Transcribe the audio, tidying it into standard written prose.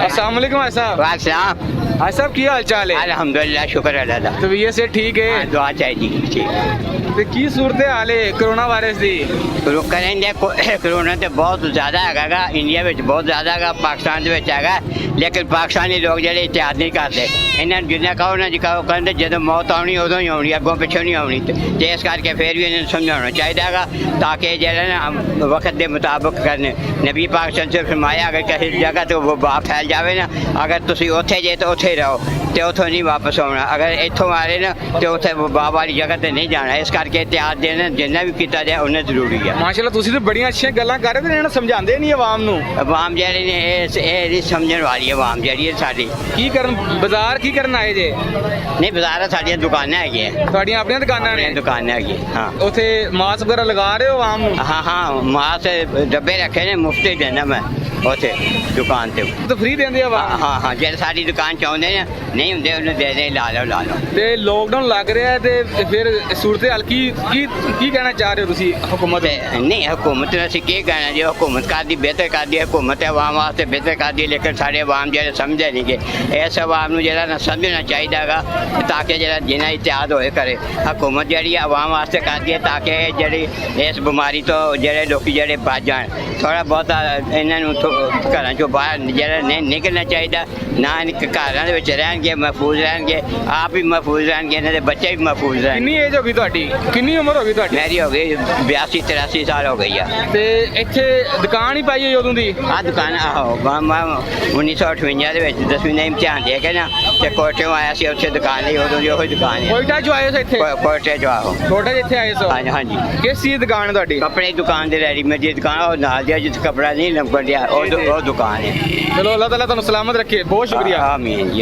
अस्सलाम वालेकुम भाई साहब। वालेकुम भाई साहब की हाल चाल है? अल्हम्दुलिल्लाह शुक्र अल्लाह दा तबीयत से ठीक है? दुआ चाहिए ठीक ਤੇ ਕੀ ਸੂਰਤ ਹਾਲ ਹੈ ਕੋਰੋਨਾ ਵਾਇਰਸ ਦੀ? करेंगे कोरोना तो बहुत ज़्यादा हैगा इंडिया में बहुत ज़्यादा हैगा पाकिस्तान ਦੇ ਵਿੱਚ ਹੈਗਾ लेकिन पाकिस्तानी लोग ਜਿਹੜੇ ਇਤਿਹਾਦ ਨਹੀਂ ਕਰਦੇ ਇਹਨਾਂ ਨੂੰ ਜਿੰਨਾ ਕਹੋ ਨਾ ਜਿਕਾਓ ਕਹਿੰਦੇ ਜਦੋਂ ਮੌਤ ਆਉਣੀ ਉਦੋਂ ਹੀ ਆਉਣੀ ਅੱਗੋਂ ਪਿੱਛੋਂ ਨਹੀਂ ਆਉਣੀ ਤੇ ਇਸ ਕਰਕੇ ਫਿਰ ਵੀ ਇਹਨਾਂ ਨੂੰ ਸਮਝਾਉਣਾ ਚਾਹੀਦਾ ਹੈਗਾ ਤਾਂ ਕਿ ਜਿਹੜਾ ਨਾ ਵਕਤ ਦੇ ਮੁਤਾਬਕ ਕਰਨ ਨਬੀ ਪਾਕ ਸੱਲੱਲਾਹੁ ਅਲੈहि ਫਰਮਾਇਆ ਅਗਰ ਕਿਸੇ ਜਗ੍ਹਾ ਤੇ ਵਬਾ ਫੈਲ ਜਾਵੇ ਨਾ ਅਗਰ ਤੁਸੀਂ ਉੱਥੇ ਜੇ ਤਾਂ ਉੱਥੇ ਰਹੋ ਤੇ ਉੱਥੋਂ ਨਹੀਂ ਵਾਪਸ ਆਉਣਾ ਅਗਰ ਇੱਥੋਂ ਆ ਰਹੇ ਨਾ ਤੇ ਉੱਥੇ ਵਬਾ ਵਾਲੀ ਜਗ੍ਹਾ ਤੇ ਨਹੀਂ ਜਾਣਾ ਇਸ ਕਰਕੇ ਇਤਿਹਾਦ ਦੇਣਾ ਜਿੰਨਾ ਵੀ ਕੀਤਾ ਜਾਏ ਉਹਨਾਂ ਜ਼ਰੂਰੀ ਹੈ ਮਾਸ਼ਾਅੱਲਾ ਤੁਸੀਂ ਤਾਂ ਬੜੀਆਂ ਅੱਛੀਆਂ ਗੱਲਾਂ ਕਰ ਰਹੇ ਤੇ ਇਹਨਾਂ ਨੂੰ ਸਮਝਾਉਂਦੇ ਨਹੀਂ ਆਵਾਮ ਨੂੰ। ਆਵਾਮ ਜਿਹੜੀ ਨੇ ਇਹ ਨਹੀਂ ਸਮਝਣ ਵਾਲੀ ਆਵਾਮ ਜਿਹੜੀ ਹੈ ਸਾਡੀ ਕੀ ਕਰਨ ਬਾਜ਼ਾਰ ਕੀ ਕਰਨ ਆਏ ਜੇ? ਨਹੀਂ ਬਾਜ਼ਾਰ ਸਾਡੀਆਂ ਦੁਕਾਨਾਂ ਹੈਗੀਆਂ ਤੁਹਾਡੀਆਂ ਆਪਣੀਆਂ ਦੁਕਾਨਾਂ ਨੇ? ਦੁਕਾਨਾਂ ਹੈਗੀਆਂ ਹਾਂ ਉੱਥੇ ਮਾਸਕ ਵਗੈਰਾ ਲਗਾ ਰਹੇ ਹੋ ਆਵਾਮ ਨੂੰ? ਹਾਂ ਹਾਂ ਮਾਸ ਡੱਬੇ ਰੱਖੇ ਨੇ ਮੁਫਤ ਦੇਣਾ ਮੈਂ ਉੱਥੇ ਦੁਕਾਨ ਤੇ ਤਾਂ ਫ੍ਰੀ ਦਿੰਦੇ ਆ ਆਵਾਮ? ਹਾਂ ਹਾਂ ਜਿਹੜੇ ਸਾਡੀ ਦੁਕਾਨ ਚ ਆਉਂਦੇ ਨੇ ਨਹੀਂ ਹੁੰਦੇ ਉਹਨੂੰ ਦੇ ਦੇ ਲਾ ਲਓ ਤੇ ਲੋਕਡਾਊਨ ਲੱਗ ਰਿਹਾ ਤੇ ਫਿਰ ਸੂਰਤ ਹਾਲ ਕੀ ਕਹਿਣਾ ਚਾਹ ਰਹੇ ਹੋ ਤੁਸੀਂ ਹੁਕੂਮਤ? ਨਹੀਂ ਹਕੂਮਤ ਨੂੰ ਅਸੀਂ ਕੀ ਕਹਿਣਾ ਜੀ ਹਕੂਮਤ ਕਰਦੀ ਬਿਹਤਰ ਕਰਦੀ ਹੈ ਹਕੂਮਤ ਆਵਾਮ ਵਾਸਤੇ ਬਿਹਤਰ ਕਰਦੀ ਹੈ ਲੇਕਿਨ ਸਾਡੇ ਆਵਾਮ ਜਿਹੜੇ ਸਮਝਦੇ ਨਹੀਂ ਗੇ ਇਸ ਆਵਾਮ ਨੂੰ ਜਿਹੜਾ ਨਾ ਸਮਝਣਾ ਚਾਹੀਦਾ ਹੈਗਾ ਤਾਂ ਕਿ ਜਿਹੜਾ ਜਿੰਨਾ ਇਤਿਹਾਦ ਹੋਏ ਕਰੇ ਹਕੂਮਤ ਜਿਹੜੀ ਆਵਾਮ ਵਾਸਤੇ ਕਰਦੀ ਹੈ ਤਾਂ ਕਿ ਜਿਹੜੀ ਇਸ ਬਿਮਾਰੀ ਤੋਂ ਜਿਹੜੇ ਲੋਕੀ ਜਿਹੜੇ ਬਚ ਜਾਣ ਥੋੜ੍ਹਾ ਬਹੁਤਾ ਇਹਨਾਂ ਨੂੰ ਘਰਾਂ ਚੋਂ ਬਾਹਰ ਜਿਹੜਾ ਨਹੀਂ ਨਿਕਲਣਾ ਚਾਹੀਦਾ ਨਾ ਘਰਾਂ ਦੇ ਵਿੱਚ ਰਹਿਣਗੇ ਮਹਿਫੂਜ਼ ਰਹਿਣਗੇ ਆਪ ਵੀ ਮਹਿਫੂਜ਼ ਰਹਿਣਗੇ ਇਹਨਾਂ ਦੇ ਬੱਚੇ ਵੀ ਮਹਿਫੂਜ਼ ਰਹਿਣਗੇ। ਕਿੰਨੀ ਏਜ ਹੋ ਗਈ ਤੁਹਾਡੀ? ਕਿੰਨੀ ਉਮਰ ਹੋ ਗਈ ਤੁਹਾਡੀ? ਮੇਰੀ ਹੋ ਗਈ 82-83 ਸਾਲ ਹੋ ਗਈ ਆ ਤੇ ਇੱਥੇ ਦੁਕਾਨ ਹੀ ਪਾਈ ਹੋਈ ਉਦੋਂ ਦੀ? ਆਹ ਦੁਕਾਨ ਆਹੋ ਮੈਂ 1958 ਦੇ ਵਿੱਚ 10ਵੀਂ ਦਾ ਇਮਤਿਹਾਨ ਦੇ ਕੇ ਨਾ ਤੇ ਕੋਟਿਓਂ ਆਇਆ ਸੀ ਉੱਥੇ ਦੁਕਾਨ ਲਈ ਉਦੋਂ ਦੀ ਉਹੀ ਦੁਕਾਨ ਹੈ ਕੋਇਟਾ ਚੋਂ ਆਏ ਹੋ ਇੱਥੇ? ਕੋਟੇ ਚੋਂ ਆਹੋ ਕੋਟਾ ਜਿੱਥੇ ਆਏ ਸੋ? ਹਾਂਜੀ ਹਾਂਜੀ ਕਿਸ ਚੀਜ਼ ਦੀ ਦੁਕਾਨ ਹੈ ਤੁਹਾਡੀ? ਕੱਪੜੇ ਦੀ ਦੁਕਾਨ ਦੇ ਰੈਡੀਮੇਡ ਦੀ ਦੁਕਾਨ ਉਹ ਨਾਲ ਦੀ ਜਿੱਥੇ ਕੱਪੜਾ ਨਹੀਂ ਲੰਬੜ ਦਿਆ ਉਹ ਦੁਕਾਨ ਹੈ। ਚਲੋ ਅੱਲਾਹ ਤਾਲਾ ਤੁਹਾਨੂੰ ਸਲਾਮਤ ਰੱਖੇ। ਬਹੁਤ ਸ਼ੁਕਰੀਆ। ਆਮੀਨ ਜੀ।